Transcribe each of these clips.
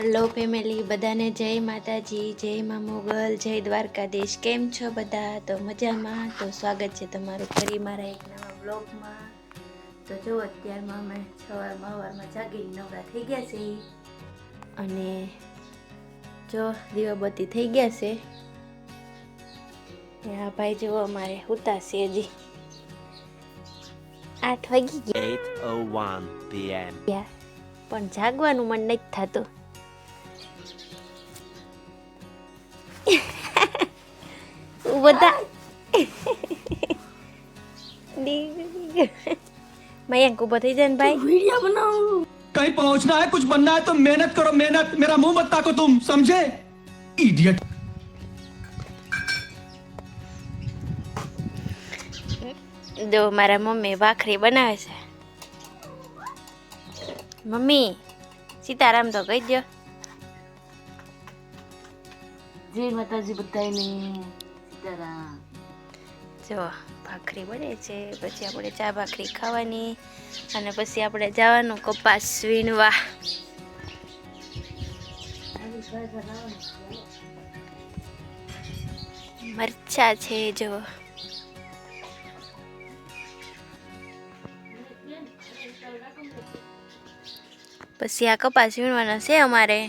Hello family, બધાને જય માતાજી, જય મા મોગલ, જય દ્વારકાધીશ। કેમ છો બધા? તો મજામાં? તો સ્વાગત છે તમારું ફરી મારા એક નવા બ્લોગમાં। તો જો અત્યારમાં અમે સવારમાં જાગીને નવરા થઈ ગયા છે અને જો દીવાબત્તી થઈ ગયા છે। આ ભાઈ જો અમારે હુતા છે, હજી 8 વાગી ગયા 8:01 p.m. પણ જાગવાનું મન નથી થતું। બધા मयंक उभो थई जाने भाई, वीडियो बनाओ। कहीं पहुंचना है, कुछ बनना है तो मेहनत करो, मेहनत। मेरा मुंह मत ताको तुम, समझे? इडियट। दो मारा मम्मी भाखरी बनावे छे। मम्मी सीताराम तो कही दो। जय माताजी बताइने सीताराम। जो भाखरी बने छे, પછી આપણે ચા ભાખરી ખાવાની અને પછી આપણે જવાનું કપાસ વીણવા। મરચા છે જો, પછી આ કપાસ વીણવાના છે અમારે।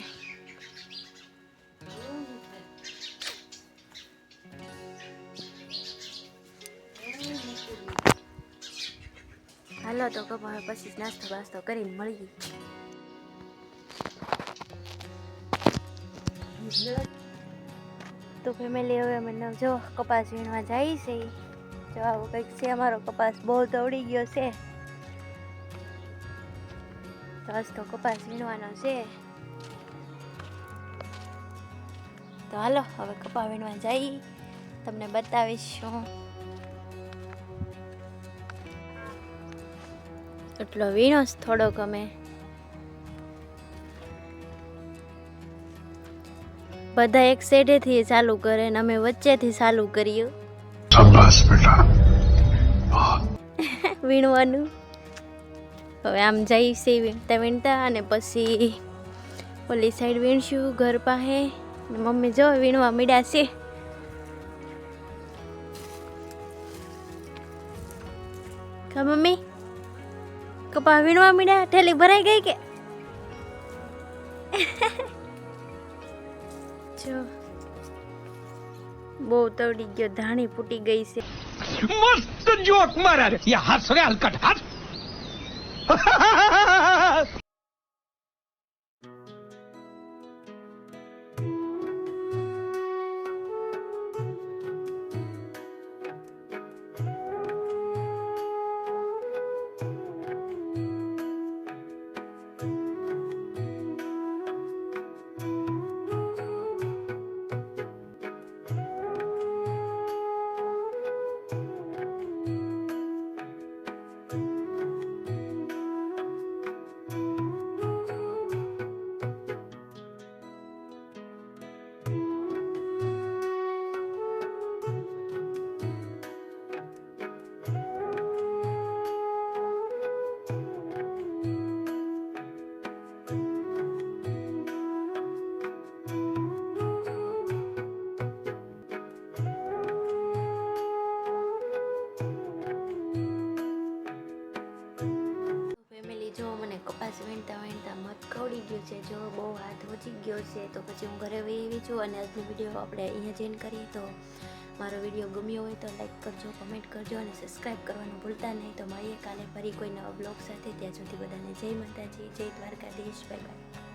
હાલો તો કપા પછી નાસ્તો બાસ્તો કરીને મળીએ। તો ફેમિલી હવે અમે જો કપાસ વીણવા જઈએ છીએ। જો આવો કંઈક છે અમારો કપાસ, બહુ દોડી ગયો છે તો આજ તો કપાસ વીણવાનો છે। તો હાલો હવે કપા વીણવા જઈએ, તમને બતાવીશું। એટલો વીણો થોડોક અમે બધા એક સાઈડેથી ચાલુ કરે ને અમે વચ્ચેથી ચાલુ કર્યું। શાબાશ બેટા વીણવાનું। હવે આમ જઈશે વીણતા વીણતા અને પછી ઓલી સાઈડ વીણશું ઘર પાસે। મમ્મી જો વીણવા મીડા છે। કા મમ્મી કપા વીણવા મીડા, ઠેલી ભરાઈ ગઈ કે? જો બહુ તોડી ગયો, ધાણી ફૂટી ગઈ છે। मस्त जोक मारा रे, ये हंस रे हलकट हंस। કપાસ વીણતા વીણતા મત ખવડી ગયું છે, જો બહુ હાથ વચી ગયો છે। તો પછી હું ઘરે વહી છું અને આજનો વિડીયો આપણે અહીંયા જોઈન કરીએ। તો મારો વિડીયો ગમ્યો હોય તો લાઈક કરજો, કમેન્ટ કરજો અને સબસ્ક્રાઈબ કરવાનું ભૂલતા નહીં। તો મળીએ કાલે ફરી કોઈ નવા બ્લોગ સાથે। ત્યાં સુધી બધાને જય માતાજી, જય દ્વારકાધીશ, બાય બાય।